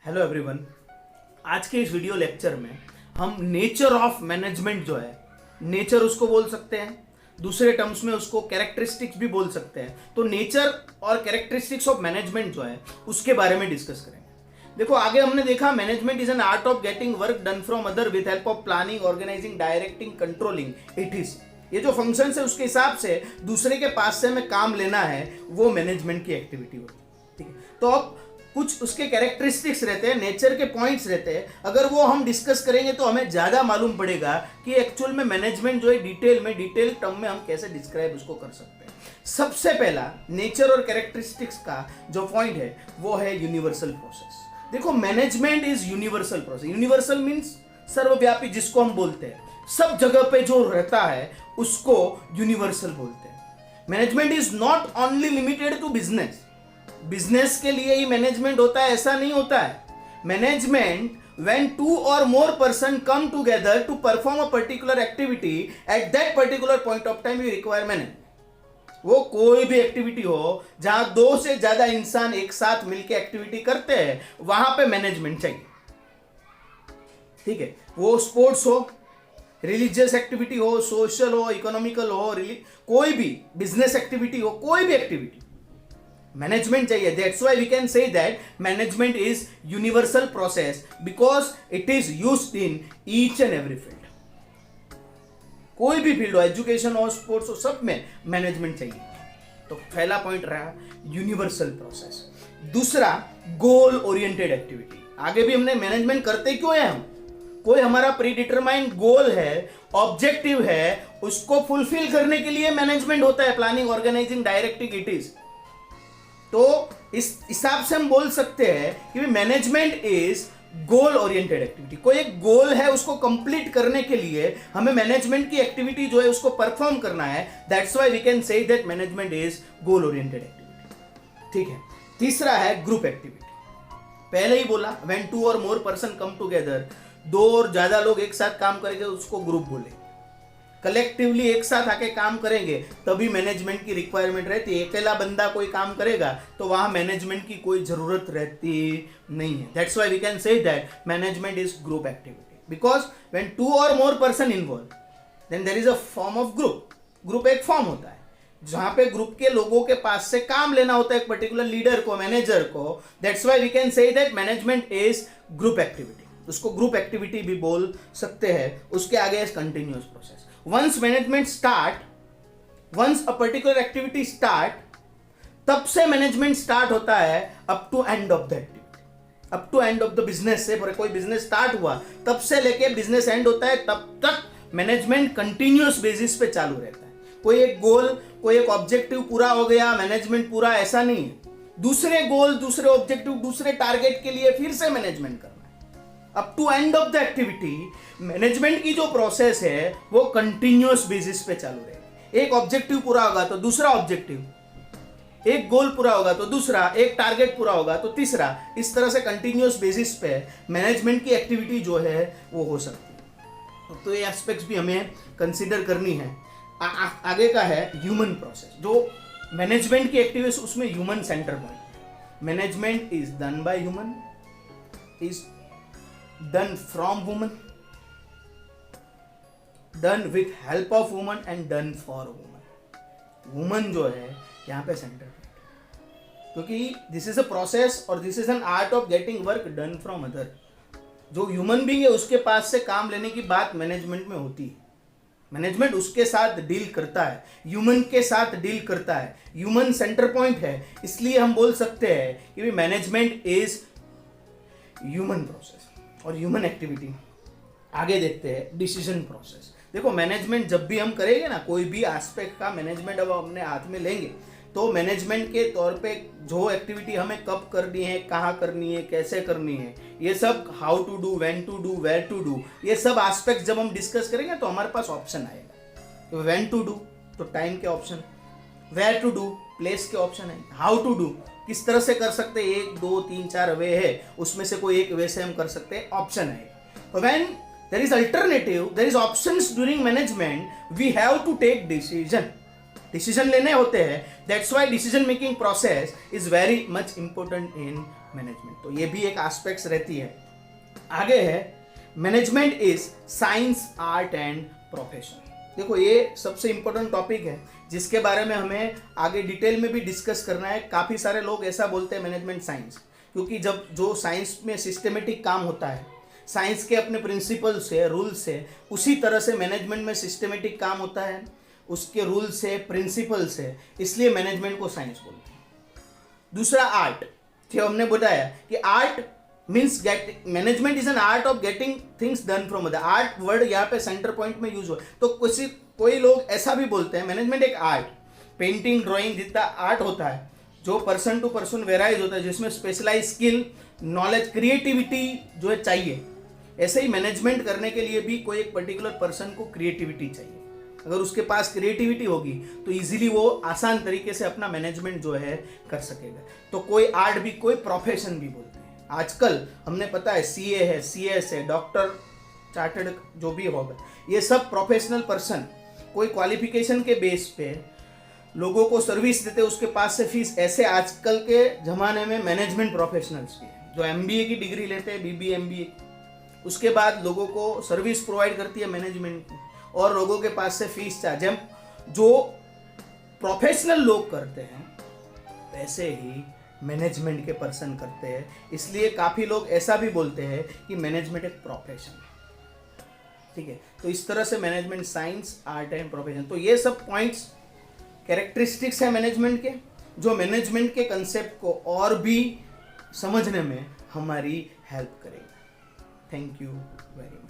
Hello everyone. आज के इस वीडियो लेक्चर में हम नेचर ऑफ मैनेजमेंट जो है, नेचर उसको बोल सकते हैं, दूसरे टर्म्स में उसको कैरेक्टरिस्टिक्स भी बोल सकते हैं। तो नेचर और कैरेक्टरिस्टिक्स ऑफ मैनेजमेंट जो है उसके बारे में डिस्कस करेंगे। देखो, आगे हमने देखा management is an art of getting work done from other with help of planning, organising, directing, controlling it. ये जो फंक्शन है उसके हिसाब से दूसरे के पास से हमें काम लेना है, वो मैनेजमेंट की एक्टिविटी होती है। ठीक है, तो अब कुछ उसके कैरेक्टरिस्टिक्स रहते हैं, नेचर के पॉइंट्स रहते हैं। अगर वो हम डिस्कस करेंगे तो हमें ज्यादा मालूम पड़ेगा कि एक्चुअल में मैनेजमेंट जो है डिटेल टर्म में हम कैसे डिस्क्राइब उसको कर सकते हैं। सबसे पहला नेचर और कैरेक्टरिस्टिक्स का जो पॉइंट है वो है यूनिवर्सल प्रोसेस। देखो, management is universal process. Universal means सर्वव्यापी, जिसको हम बोलते हैं सब जगह पे जो रहता है उसको यूनिवर्सल बोलते हैं। Management is not only limited to business. Business के लिए ही मैनेजमेंट होता है ऐसा नहीं होता है। Management when two or more person come together to perform a particular activity at that particular point of time you require management। वो कोई भी एक्टिविटी हो जहां दो से ज्यादा इंसान एक साथ मिलकर एक्टिविटी करते हैं, वहां पे मैनेजमेंट चाहिए। ठीक है, वो स्पोर्ट्स हो, रिलीजियस एक्टिविटी हो, सोशल हो, इकोनॉमिकल हो, कोई भी बिजनेस एक्टिविटी हो, कोई भी एक्टिविटी मैनेजमेंट चाहिए। That's why we can say that management is universal process because it is used in each and every field. कोई भी फील्ड हो, एजुकेशन हो, स्पोर्ट्स हो, सब में मैनेजमेंट चाहिए। तो पहला पॉइंट रहा यूनिवर्सल प्रोसेस। दूसरा गोल ओरिएंटेड एक्टिविटी। आगे भी हमने मैनेजमेंट करते क्यों है, हम कोई हमारा प्री डिटरमाइंड गोल है, ऑब्जेक्टिव है, उसको फुलफिल करने के लिए मैनेजमेंट होता है। Planning, organising, directing it is. तो इस हिसाब से हम बोल सकते हैं कि management is goal oriented activity. कोई एक गोल है, उसको कंप्लीट करने के लिए हमें मैनेजमेंट की एक्टिविटी जो है उसको परफॉर्म करना है। That's why we can say that management is goal oriented activity. ठीक है, तीसरा है ग्रुप एक्टिविटी। पहले ही बोला when two or more person come together, दो और ज्यादा लोग एक साथ काम करेंगे उसको ग्रुप बोले। कलेक्टिवली एक साथ आके काम करेंगे तभी मैनेजमेंट की रिक्वायरमेंट रहती है। अकेला बंदा कोई काम करेगा तो वहां मैनेजमेंट की कोई जरूरत रहती नहीं है। That's why we can say that management is group activity because when two or more person involve then there is a form of group. Group एक फॉर्म होता है जहां पे ग्रुप के लोगों के पास से काम लेना होता है, एक पर्टिकुलर लीडर को, मैनेजर को। That's why we can say that management is group activity. उसको ग्रुप एक्टिविटी भी बोल सकते हैं। उसके आगे continuous process. Once management start, once a particular activity start, तब से मैनेजमेंट स्टार्ट होता है up to end of the activity, up to end of the business. से कोई बिजनेस स्टार्ट हुआ तब से लेके बिजनेस एंड होता है, तब तक मैनेजमेंट कंटिन्यूअस बेसिस पे चालू रहता है। कोई एक गोल, कोई एक ऑब्जेक्टिव पूरा हो गया, मैनेजमेंट पूरा, ऐसा नहीं है। दूसरे गोल, दूसरे ऑब्जेक्टिव, दूसरे टारगेट के लिए फिर से मैनेजमेंट करना है। Up to end of the activity management की जो प्रोसेस है वो कंटिन्यूअस बेसिस पे चालू रहेगी। एक ऑब्जेक्टिव पूरा होगा तो दूसरा ऑब्जेक्टिव, एक गोल पूरा होगा तो दूसरा, एक टारगेट पूरा होगा तो तीसरा। इस तरह से कंटिन्यूअस बेसिस पे मैनेजमेंट की एक्टिविटी जो है वो हो सकती है। तो ये एस्पेक्ट्स भी हमें कंसीडर करनी है। आगे का है ह्यूमन प्रोसेस। जो मैनेजमेंट की एक्टिविटी उसमें human centre point. Management is done by human, is done from woman, done with help of woman and done for woman। woman जो है यहाँ पे सेंटर पॉइंट, क्योंकि दिस इज अ प्रोसेस और this is an art of getting work done from other. जो human being है उसके पास से काम लेने की बात मैनेजमेंट में होती है। मैनेजमेंट उसके साथ डील करता है, ह्यूमन के साथ डील करता है। ह्यूमन सेंटर पॉइंट है, इसलिए हम बोल सकते हैं कि मैनेजमेंट इज ह्यूमन प्रोसेस और ह्यूमन एक्टिविटी। आगे देखते हैं डिसीजन प्रोसेस। देखो, मैनेजमेंट जब भी हम करेंगे ना, कोई भी एस्पेक्ट का मैनेजमेंट अब अपने हाथ में लेंगे तो मैनेजमेंट के तौर पे जो एक्टिविटी हमें कब करनी है, कहाँ करनी है, कैसे करनी है, ये सब how to do, when to do, where to do, ये सब एस्पेक्ट जब हम डिस्कस करेंगे तो हमारे पास ऑप्शन आएगा। तो व्हेन टू डू तो टाइम के option, where to do place के ऑप्शन है, हाउ टू डू किस तरह से कर सकते हैं, 1 2 3 4 वे है, उसमें से कोई एक वे से हम कर सकते हैं, ऑप्शन है। When there is alternative, there is options during management, we have to take decision. Decision लेने होते हैं। That's why decision making process is very much important in management, तो ये भी एक एस्पेक्ट्स रहती है। आगे है management is science, art and profession. देखो ये सबसे इंपॉर्टेंट टॉपिक है जिसके बारे में हमें आगे डिटेल में भी डिस्कस करना है। काफ़ी सारे लोग ऐसा बोलते हैं मैनेजमेंट साइंस, क्योंकि जब जो साइंस में सिस्टमेटिक काम होता है, साइंस के अपने प्रिंसिपल्स है, रूल्स है, उसी तरह से मैनेजमेंट में सिस्टमेटिक काम होता है, उसके रूल्स है, प्रिंसिपल्स है, इसलिए मैनेजमेंट को साइंस बोलते हैं। दूसरा आर्ट, जो हमने बताया कि art means get, management is an art of getting things done from other. Art word यहाँ पे सेंटर पॉइंट में यूज हुआ, तो कोई लोग ऐसा भी बोलते हैं मैनेजमेंट एक आर्ट, पेंटिंग, ड्राइंग जितना आर्ट होता है जो पर्सन टू पर्सन वेराइज होता है, जिसमें स्पेशलाइज स्किल, नॉलेज, क्रिएटिविटी जो है चाहिए, ऐसे ही मैनेजमेंट करने के लिए भी कोई एक पर्टिकुलर पर्सन को क्रिएटिविटी चाहिए। अगर उसके पास क्रिएटिविटी होगी तो इजीली वो आसान तरीके से अपना मैनेजमेंट जो है कर सकेगा। तो कोई आर्ट भी, कोई प्रोफेशन भी बोलते हैं। आजकल हमने पता है सीए है, सीएस है, डॉक्टर, चार्टर्ड जो भी होगा, ये सब प्रोफेशनल पर्सन कोई क्वालिफिकेशन के बेस पे लोगों को सर्विस देते, उसके पास से फीस। ऐसे आजकल के ज़माने में मैनेजमेंट प्रोफेशनल्स भी हैं जो एमबीए की डिग्री लेते हैं, बीबीए, एमबीए, उसके बाद लोगों को सर्विस प्रोवाइड करती है मैनेजमेंट की, और लोगों के पास से फीस चार्ज। जो प्रोफेशनल लोग करते हैं वैसे ही मैनेजमेंट के पर्सन करते हैं, इसलिए काफ़ी लोग ऐसा भी बोलते हैं कि मैनेजमेंट एक प्रोफेशन है। ठीक है, तो इस तरह से management science, art and profession, तो ये सब पॉइंट्स कैरेक्टरिस्टिक्स है मैनेजमेंट के, जो मैनेजमेंट के कंसेप्ट को और भी समझने में हमारी हेल्प करेगा। Thank you very much.